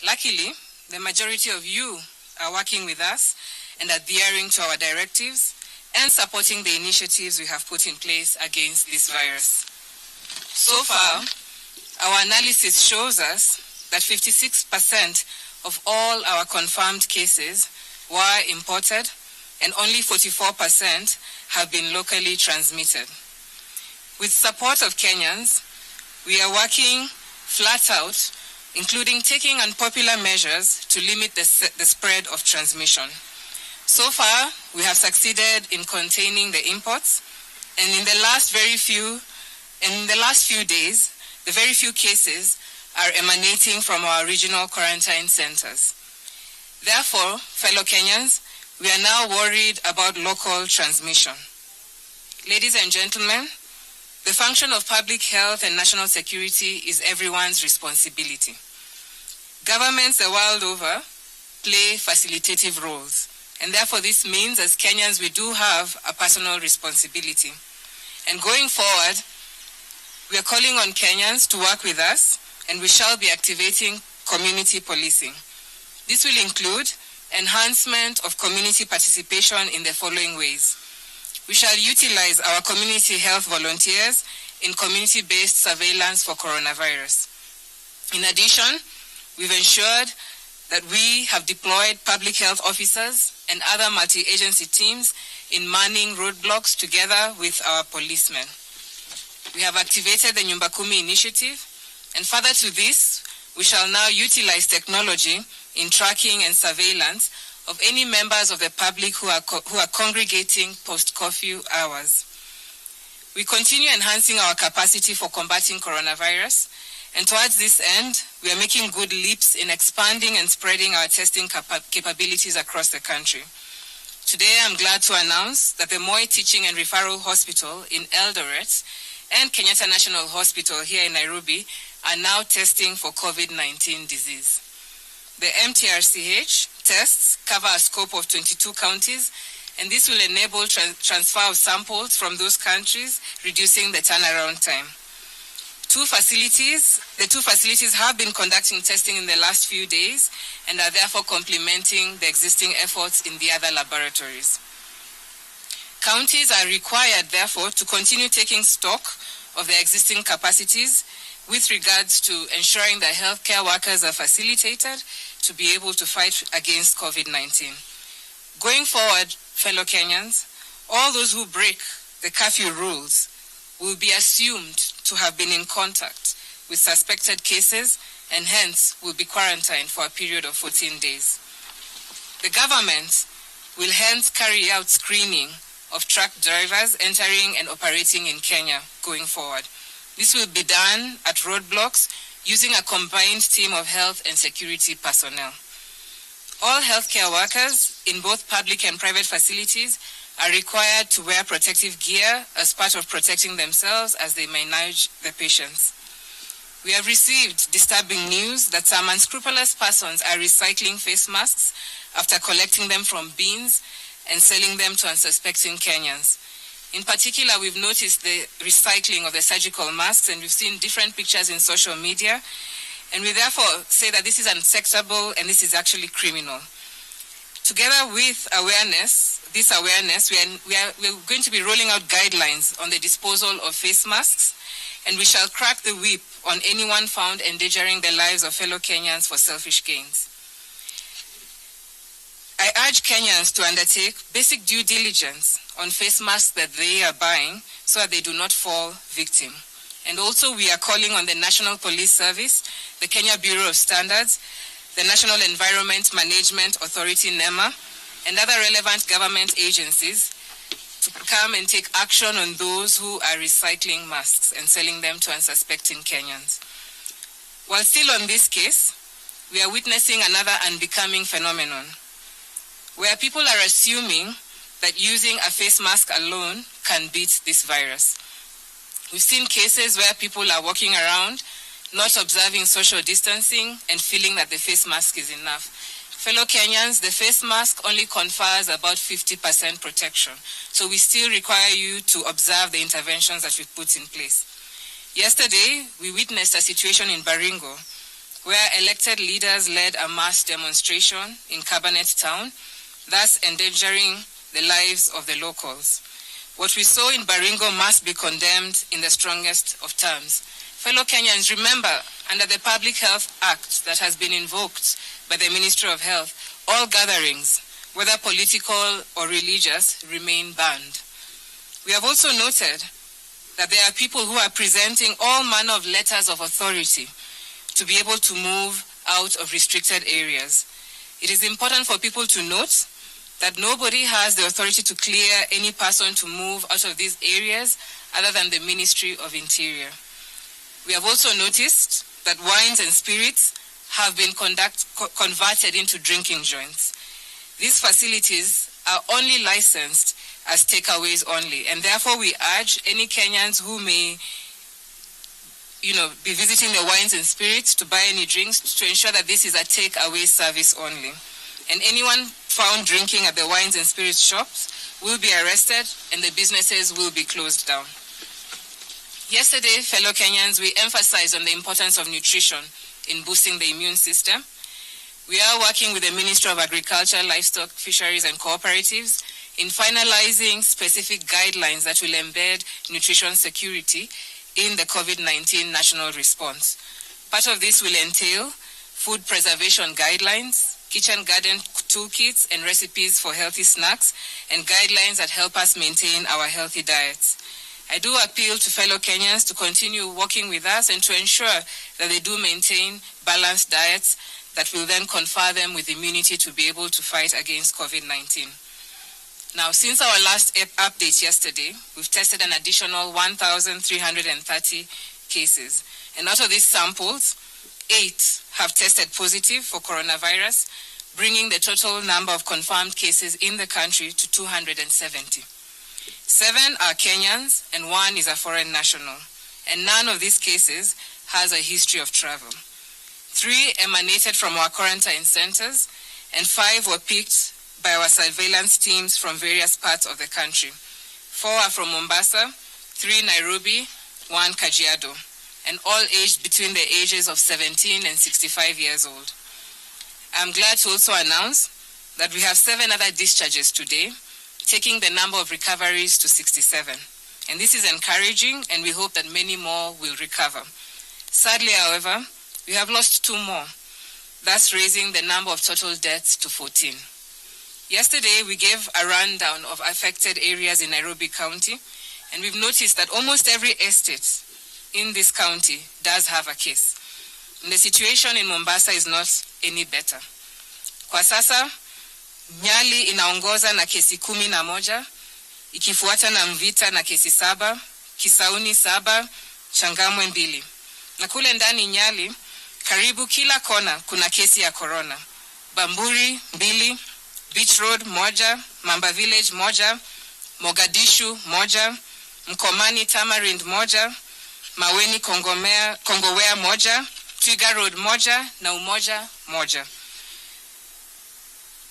Luckily, the majority of you are working with us and adhering to our directives and supporting the initiatives we have put in place against this virus. So far, our analysis shows us that 56% of all our confirmed cases were imported and only 44% have been locally transmitted. With support of Kenyans, we are working flat out, including taking unpopular measures to limit the spread of transmission. So far, we have succeeded in containing the imports, and in the last few days, the very few cases are emanating from our regional quarantine centers. Therefore, fellow Kenyans, we are now worried about local transmission. Ladies and gentlemen, the function of public health and national security is everyone's responsibility. Governments the world over play facilitative roles, and therefore this means as Kenyans we do have a personal responsibility. And going forward, we are calling on Kenyans to work with us, and we shall be activating community policing. This will include enhancement of community participation in the following ways. We shall utilize our community health volunteers in community-based surveillance for coronavirus. In addition, we've ensured that we have deployed public health officers and other multi-agency teams in manning roadblocks together with our policemen. We have activated the Nyumba Kumi initiative, and further to this, we shall now utilize technology in tracking and surveillance of any members of the public who are congregating post-curfew hours. We continue enhancing our capacity for combating coronavirus, and towards this end, we are making good leaps in expanding and spreading our testing capabilities across the country. Today, I'm glad to announce that the Moi Teaching and Referral Hospital in Eldoret and Kenyatta National Hospital here in Nairobi are now testing for COVID-19 disease. The MTRCH tests cover a scope of 22 counties, and this will enable transfer of samples from those countries, reducing the turnaround time. The two facilities have been conducting testing in the last few days and are therefore complementing the existing efforts in the other laboratories. Counties are required, therefore, to continue taking stock of their existing capacities with regards to ensuring that healthcare workers are facilitated to be able to fight against COVID-19. Going forward, fellow Kenyans, all those who break the curfew rules will be assumed to have been in contact with suspected cases and hence will be quarantined for a period of 14 days. The government will hence carry out screening of truck drivers entering and operating in Kenya going forward. This will be done at roadblocks using a combined team of health and security personnel. All healthcare workers in both public and private facilities are required to wear protective gear as part of protecting themselves as they manage the patients. We have received disturbing news that some unscrupulous persons are recycling face masks after collecting them from bins and selling them to unsuspecting Kenyans. In particular, we've noticed the recycling of the surgical masks, and we've seen different pictures in social media, and we therefore say that this is unacceptable and this is actually criminal. Together with this awareness, we're going to be rolling out guidelines on the disposal of face masks, and we shall crack the whip on anyone found endangering the lives of fellow Kenyans for selfish gains. I urge Kenyans to undertake basic due diligence on face masks that they are buying so that they do not fall victim. And also we are calling on the National Police Service, the Kenya Bureau of Standards, the National Environment Management Authority, NEMA, and other relevant government agencies to come and take action on those who are recycling masks and selling them to unsuspecting Kenyans. While still on this case, we are witnessing another unbecoming phenomenon, where people are assuming that using a face mask alone can beat this virus. We've seen cases where people are walking around not observing social distancing and feeling that the face mask is enough. Fellow Kenyans, the face mask only confers about 50% protection. So we still require you to observe the interventions that we put in place. Yesterday, we witnessed a situation in Baringo where elected leaders led a mass demonstration in Cabinet Town, thus endangering the lives of the locals. What we saw in Baringo must be condemned in the strongest of terms. Fellow Kenyans, remember, under the Public Health Act that has been invoked by the Ministry of Health, all gatherings, whether political or religious, remain banned. We have also noted that there are people who are presenting all manner of letters of authority to be able to move out of restricted areas. It is important for people to note that nobody has the authority to clear any person to move out of these areas other than the Ministry of Interior. We have also noticed that wines and spirits have been converted into drinking joints. These facilities are only licensed as takeaways only, and therefore we urge any Kenyans who may be visiting the wines and spirits to buy any drinks to ensure that this is a takeaway service only. And anyone found drinking at the wines and spirits shops will be arrested and the businesses will be closed down. Yesterday, fellow Kenyans, we emphasized on the importance of nutrition in boosting the immune system. We are working with the Ministry of Agriculture, Livestock, Fisheries and Cooperatives in finalizing specific guidelines that will embed nutrition security in the COVID-19 national response. Part of this will entail food preservation guidelines, kitchen garden toolkits and recipes for healthy snacks, and guidelines that help us maintain our healthy diets. I do appeal to fellow Kenyans to continue working with us and to ensure that they do maintain balanced diets that will then confer them with immunity to be able to fight against COVID-19. Now, since our last update yesterday, we've tested an additional 1,330 cases. And out of these samples, 8 have tested positive for coronavirus, bringing the total number of confirmed cases in the country to 270. 7 are Kenyans and 1 is a foreign national. And none of these cases has a history of travel. 3 emanated from our quarantine centers, and 5 were picked by our surveillance teams from various parts of the country. 4 are from Mombasa, 3 Nairobi, 1 Kajiado, and all aged between the ages of 17 and 65 years old. I'm glad to also announce that we have 7 other discharges today, taking the number of recoveries to 67. And this is encouraging, and we hope that many more will recover. Sadly, however, we have lost 2 more, thus raising the number of total deaths to 14. Yesterday, we gave a rundown of affected areas in Nairobi County, and we've noticed that almost every estate in this county does have a case. And the situation in Mombasa is not any better. Kwa sasa, Nyali inaongoza na kesi 11, ikifuata na Mvita na kesi 7, Kisauni 7, Changamwe 2. Na kule ndani Nyali, karibu kila kona kuna kesi ya corona. Bamburi 2, Beach Road 1, Mamba Village 1, Mogadishu 1, Mkomani Tamarind 1, Maweni Kongowea 1, Twiga Road 1 na Umoja 1.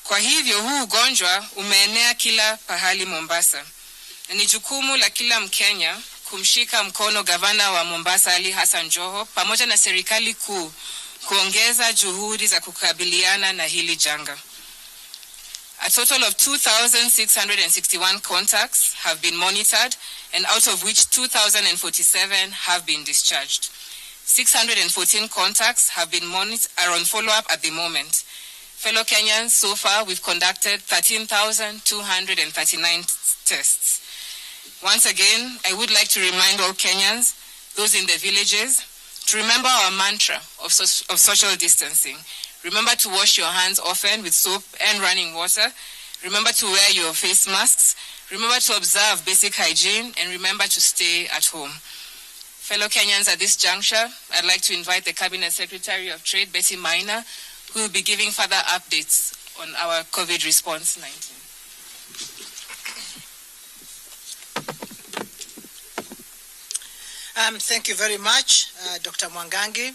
Kwa hivyo huu ugonjwa umeenea kila pahali Mombasa. Na ni jukumu la kila Mkenya kumshika mkono gavana wa Mombasa Ali Hassan Joho pamoja na serikali kuu kuongeza juhudi za kukabiliana na hili janga. A total of 2,661 contacts have been monitored, and out of which 2,047 have been discharged. 614 contacts are on follow-up at the moment. Fellow Kenyans, so far we've conducted 13,239 tests. Once again, I would like to remind all Kenyans, those in the villages, to remember our mantra of social distancing. Remember to wash your hands often with soap and running water. Remember to wear your face masks. Remember to observe basic hygiene, and remember to stay at home. Fellow Kenyans, at this juncture, I'd like to invite the Cabinet Secretary of Trade, Betty Maina, who will be giving further updates on our COVID response 19. Thank you very much, Dr. Mwangangi.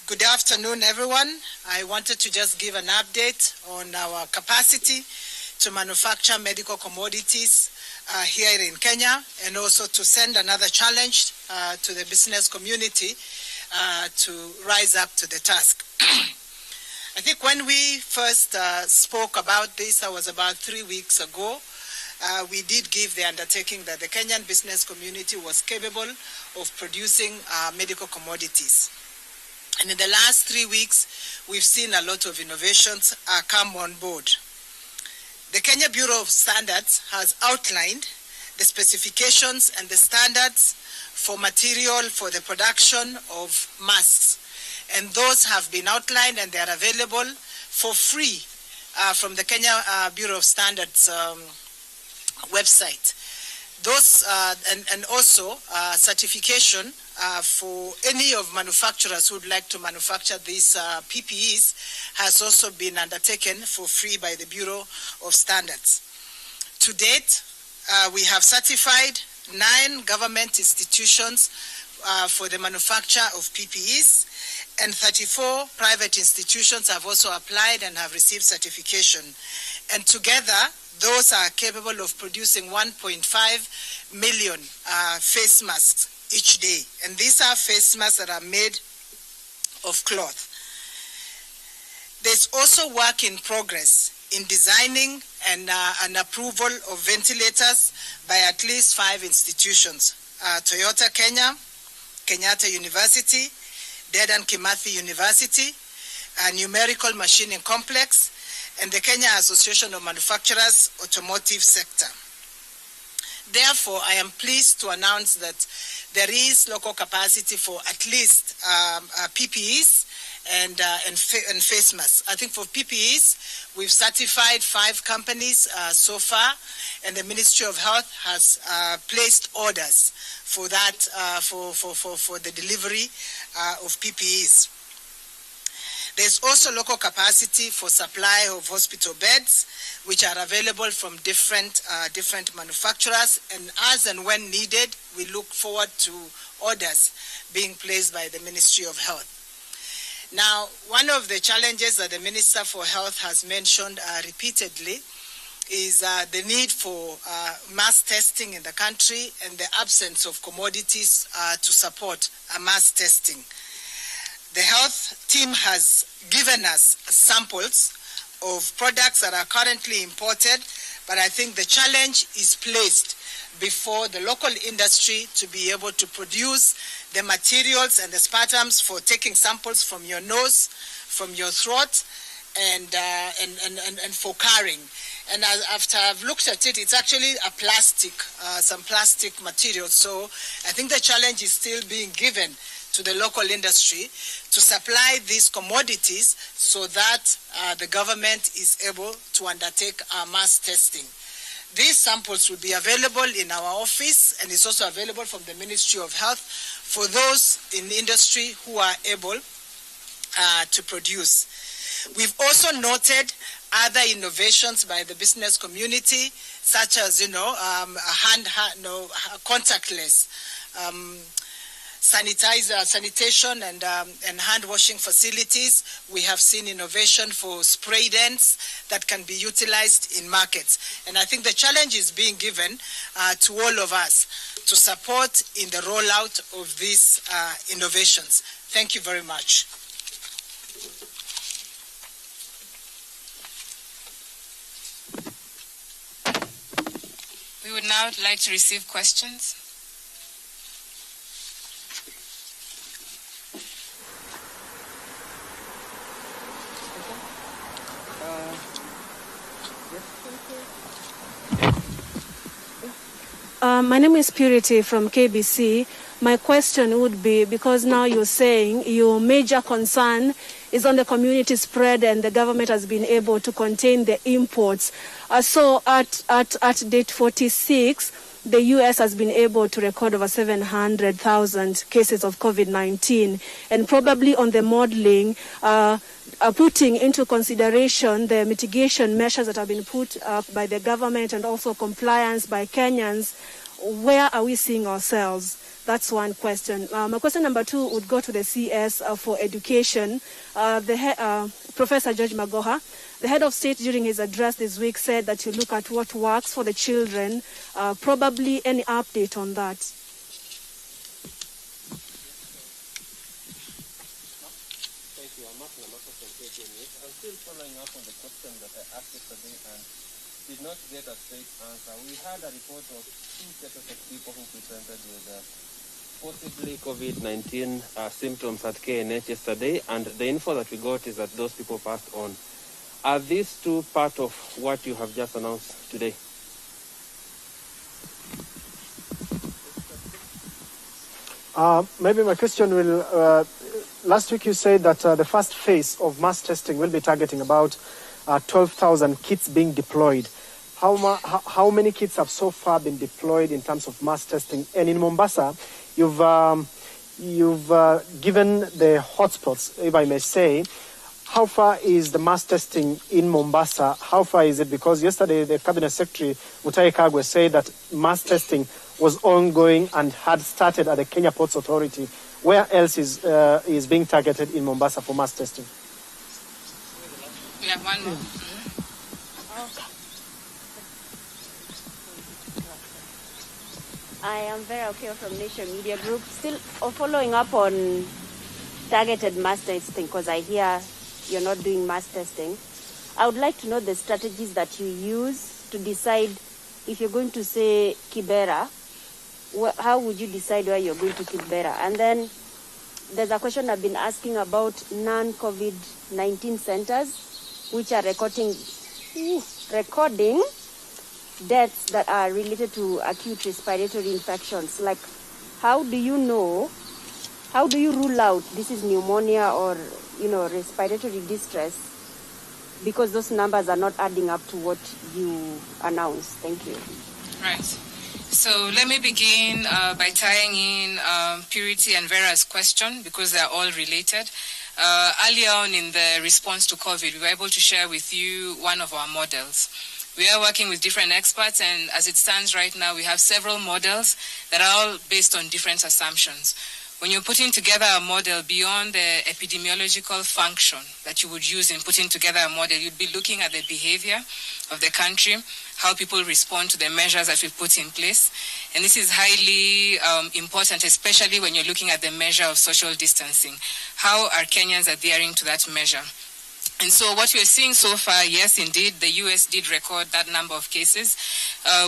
Good afternoon, everyone. I wanted to just give an update on our capacity to manufacture medical commodities here in Kenya, and also to send another challenge to the business community to rise up to the task. I think when we first spoke about this, that was about 3 weeks ago, we did give the undertaking that the Kenyan business community was capable of producing medical commodities. And in the last 3 weeks, we've seen a lot of innovations come on board. The Kenya Bureau of Standards has outlined the specifications and the standards for material for the production of masks. And those have been outlined and they are available for free from the Kenya Bureau of Standards website. Those and also certification for any of manufacturers who would like to manufacture these PPEs has also been undertaken for free by the Bureau of Standards. To date, we have certified 9 government institutions for the manufacture of PPEs, and 34 private institutions have also applied and have received certification. And together, those are capable of producing 1.5 million face masks each day. And these are face masks that are made of cloth. There's also work in progress in designing and an approval of ventilators by at least 5 institutions. Toyota Kenya, Kenyatta University, Dedan Kimathi University, Numerical Machining Complex, and the Kenya Association of Manufacturers Automotive Sector. Therefore, I am pleased to announce that there is local capacity for at least PPEs and face masks. I think for PPEs, we've certified 5 companies so far, and the Ministry of Health has placed orders for that, for the delivery of PPEs. There's also local capacity for supply of hospital beds, which are available from different manufacturers, and as and when needed, we look forward to orders being placed by the Ministry of Health. Now, one of the challenges that the Minister for Health has mentioned repeatedly is the need for mass testing in the country and the absence of commodities to support mass testing. The health team has given us samples of products that are currently imported, but I think the challenge is placed before the local industry to be able to produce the materials and the sputtums for taking samples from your nose, from your throat, and for carrying. And after I've looked at it, it's actually a plastic, some plastic material. So I think the challenge is still being given to the local industry to supply these commodities so that the government is able to undertake mass testing. These samples will be available in our office, and it's also available from the Ministry of Health for those in the industry who are able to produce. We've also noted other innovations by the business community, such as, contactless sanitation and hand washing facilities. We have seen innovation for spray dents that can be utilized in markets. And I think the challenge is being given to all of us to support in the rollout of these innovations. Thank you very much. We would now like to receive questions. My name is Purity from KBC. My question would be, because now you're saying your major concern is on the community spread and the government has been able to contain the imports. So at date 46, the U.S. has been able to record over 700,000 cases of COVID-19, and probably on the modeling, putting into consideration the mitigation measures that have been put by the government and also compliance by Kenyans, where are we seeing ourselves? That's one question. My question number 2 would go to the CS for education. Professor George Magoha, the head of state during his address this week said that you look at what works for the children. Probably any update on that? from KTN News. I'm still following up on the question that I asked yesterday and did not get a straight answer. We had a report of 2 cases of people who presented with possibly COVID-19 symptoms at KNH yesterday, and the info that we got is that those people passed on. Are these 2 part of what you have just announced today? Maybe my question will, last week you said that the first phase of mass testing will be targeting about 12,000 kits being deployed. How many kits have so far been deployed in terms of mass testing? And in Mombasa, you've given the hotspots, if I may say. How far is the mass testing in Mombasa? How far is it? Because yesterday the Cabinet Secretary, Mutahi Kagwe, said that mass testing was ongoing and had started at the Kenya Ports Authority. Where else is being targeted in Mombasa for mass testing? We have one more. I am Vera Okeo from Nation Media Group. Still following up on targeted mass testing, because I hear you're not doing mass testing. I would like to know the strategies that you use to decide if you're going to say Kibera. How would you decide where you're going to Kibera? And then there's a question I've been asking about non-COVID-19 centers, which are recording deaths that are related to acute respiratory infections. Like, how do you rule out this is pneumonia or, respiratory distress, because those numbers are not adding up to what you announced? Thank you. Right. So let me begin by tying in Purity and Vera's question, because they're all related. Earlier on in the response to COVID, we were able to share with you one of our models. We are working with different experts, and as it stands right now, we have several models that are all based on different assumptions. When you're putting together a model beyond the epidemiological function that you would use in putting together a model, you'd be looking at the behavior of the country, how people respond to the measures that we've put in place. And this is highly important, especially when you're looking at the measure of social distancing. How are Kenyans adhering to that measure? And so what we're seeing so far, yes, indeed, the US did record that number of cases.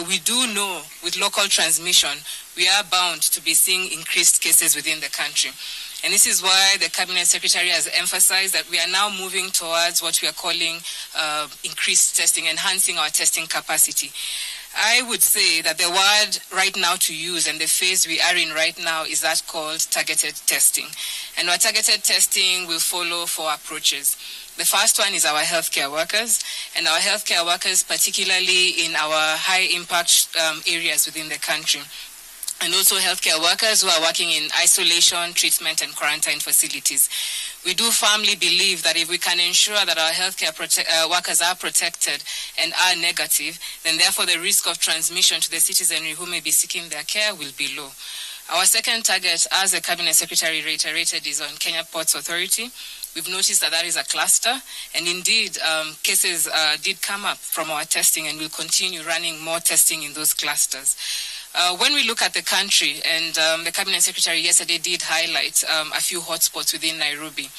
We do know with local transmission, we are bound to be seeing increased cases within the country. And this is why the Cabinet Secretary has emphasized that we are now moving towards what we are calling increased testing, enhancing our testing capacity. I would say that the word right now to use and the phase we are in right now is that called targeted testing. And our targeted testing will follow 4 approaches. The first one is our healthcare workers, and our healthcare workers particularly in our high-impact areas within the country, and also healthcare workers who are working in isolation, treatment, and quarantine facilities. We do firmly believe that if we can ensure that our healthcare workers are protected and are negative, then therefore the risk of transmission to the citizenry who may be seeking their care will be low. Our second target, as the Cabinet Secretary reiterated, is on Kenya Ports Authority. We've noticed that is a cluster, and indeed cases did come up from our testing, and we'll continue running more testing in those clusters. When we look at the country, and the Cabinet Secretary yesterday did highlight a few hotspots within Nairobi,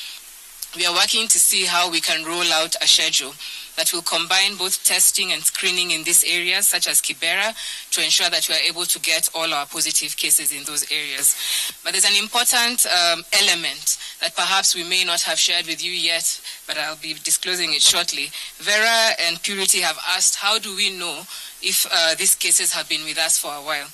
we are working to see how we can roll out a schedule that will combine both testing and screening in these areas, such as Kibera, to ensure that we are able to get all our positive cases in those areas. But there's an important element that perhaps we may not have shared with you yet, but I'll be disclosing it shortly. Vera and Purity have asked, how do we know if these cases have been with us for a while?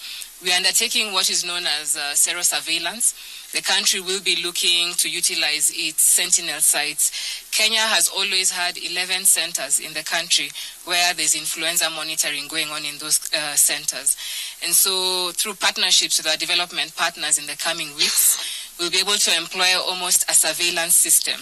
We are undertaking what is known as serosurveillance. The country will be looking to utilize its sentinel sites. Kenya has always had 11 centers in the country where there's influenza monitoring going on in those centers. And so through partnerships with our development partners in the coming weeks, we'll be able to employ almost a surveillance system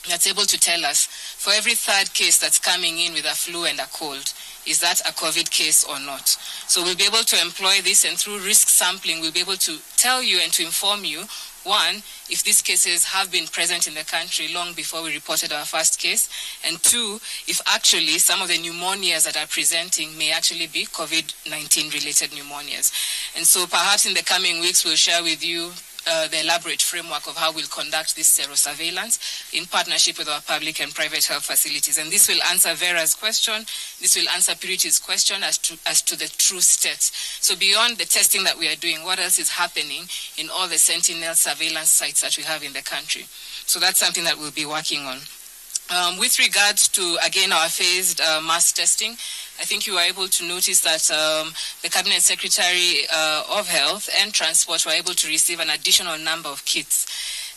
that's able to tell us for every 3rd case that's coming in with a flu and a cold, is that a COVID case or not? So we'll be able to employ this, and through risk sampling, we'll be able to tell you and to inform you, 1, if these cases have been present in the country long before we reported our first case, and 2, if actually some of the pneumonias that are presenting may actually be COVID-19 related pneumonias. And so perhaps in the coming weeks, we'll share with you the elaborate framework of how we'll conduct this surveillance in partnership with our public and private health facilities. And this will answer Vera's question. This will answer Purity's question as to the true state. So beyond the testing that we are doing, what else is happening in all the sentinel surveillance sites that we have in the country? So that's something that we'll be working on. With regards to, again, our phased mass testing, I think you were able to notice that the Cabinet Secretary of Health and Transport were able to receive an additional number of kits.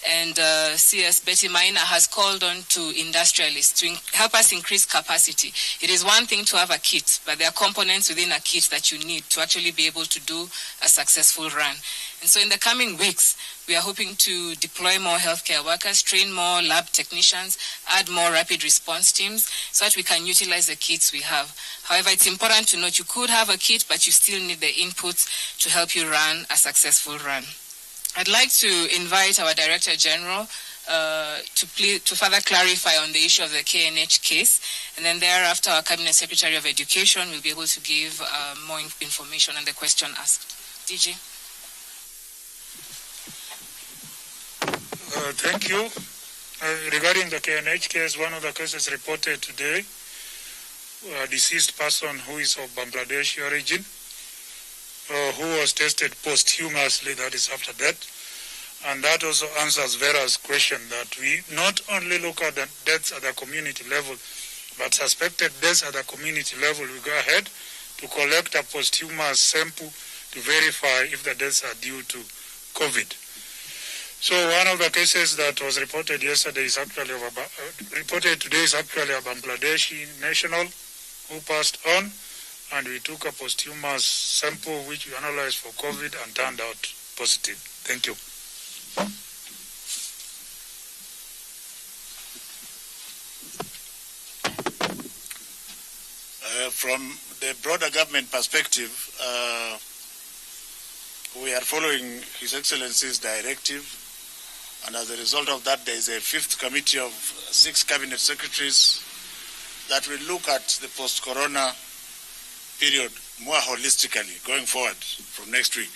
And CS Betty Maina has called on to industrialists to help us increase capacity. It is one thing to have a kit, but there are components within a kit that you need to actually be able to do a successful run. And so in the coming weeks, we are hoping to deploy more healthcare workers, train more lab technicians, add more rapid response teams so that we can utilize the kits we have. However, it's important to note you could have a kit, but you still need the inputs to help you run a successful run. I'd like to invite our Director General to further clarify on the issue of the KNH case, and then thereafter our Cabinet Secretary of Education will be able to give more information on the question asked. DG. Thank you. Regarding the KNH case, one of the cases reported today, a deceased person who is of Bangladeshi origin, who was tested posthumously, that is after death. And that also answers Vera's question that we not only look at the deaths at the community level, but suspected deaths at the community level, we go ahead to collect a posthumous sample to verify if the deaths are due to COVID. So one of the cases that was reported yesterday is actually reported today is actually a Bangladeshi national who passed on, and we took a posthumous sample which we analyzed for COVID and turned out positive. Thank you. From the broader government perspective, we are following His Excellency's directive, and as a result of that, there is a fifth committee of 6 cabinet secretaries that will look at the post-corona period more holistically going forward from next week.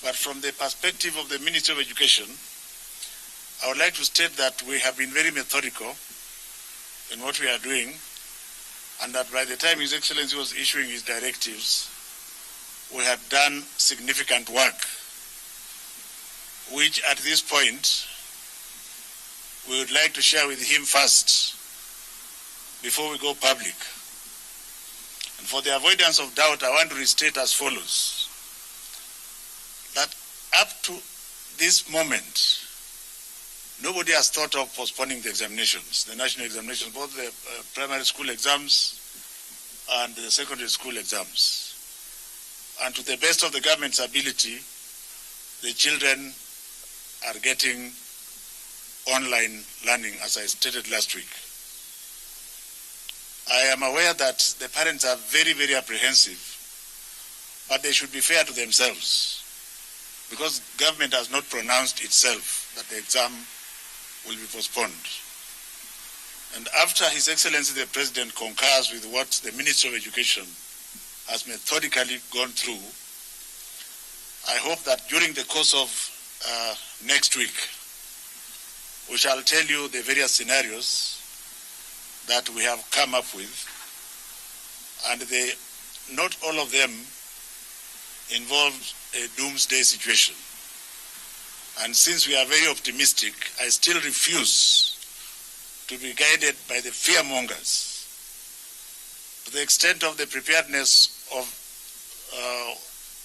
But from the perspective of the Ministry of Education, I would like to state that we have been very methodical in what we are doing, and that by the time His Excellency was issuing his directives, we had done significant work, which at this point we would like to share with him first before we go public. And for the avoidance of doubt, I want to restate as follows, that up to this moment, nobody has thought of postponing the examinations, the national examinations, both the primary school exams and the secondary school exams. And to the best of the government's ability, the children are getting online learning, as I stated last week. I am aware that the parents are very, very apprehensive, but they should be fair to themselves, because government has not pronounced itself that the exam will be postponed. And after His Excellency the President concurs with what the Ministry of Education has methodically gone through, I hope that during the course of next week, we shall tell you the various scenarios that we have come up with, and not all of them involve a doomsday situation. And since we are very optimistic, I still refuse to be guided by the fearmongers. To the extent of the preparedness of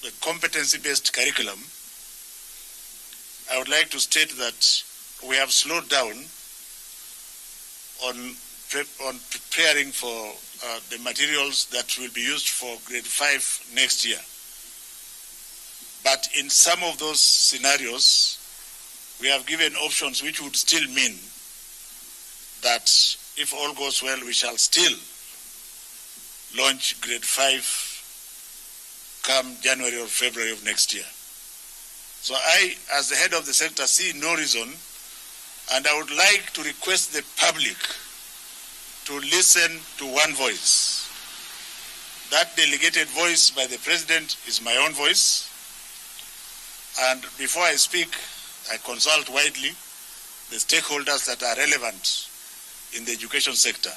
the competency-based curriculum, I would like to state that we have slowed down on preparing for the materials that will be used for grade 5 next year. But in some of those scenarios, we have given options which would still mean that if all goes well, we shall still launch grade 5 come January or February of next year. So I, as the head of the sector, see no reason, and I would like to request the public to listen to one voice. That delegated voice by the President is my own voice, And before I speak, I consult widely the stakeholders that are relevant in the education sector.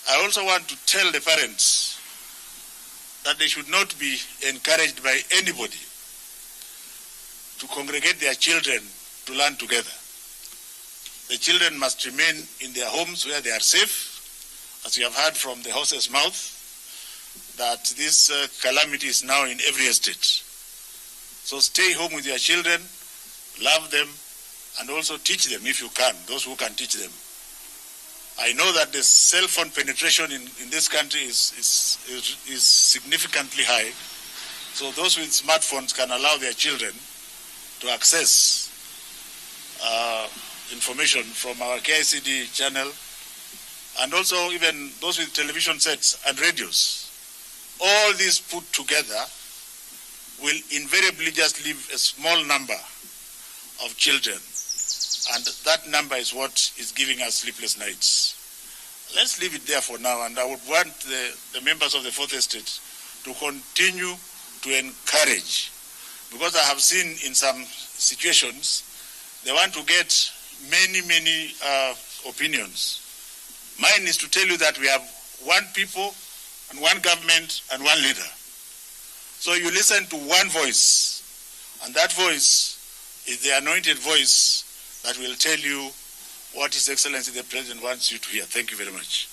I also want to tell the parents that they should not be encouraged by anybody to congregate their children to learn together. The children must remain in their homes where they are safe, as you have heard from the horse's mouth, that this calamity is now in every estate. So stay home with your children, love them, and also teach them if you can, those who can teach them. I know that the cell phone penetration in this country is significantly high. So those with smartphones can allow their children to access information from our KICD channel, and also even those with television sets and radios. All these put together will invariably just leave a small number of children, and that number is what is giving us sleepless nights. Let's leave it there for now, and I would want the members of the Fourth Estate to continue to encourage, because I have seen in some situations they want to get many opinions. Mine is to tell you that we have one people and one government and one leader. So you listen to one voice, and that voice is the anointed voice that will tell you what His Excellency the President wants you to hear. Thank you very much.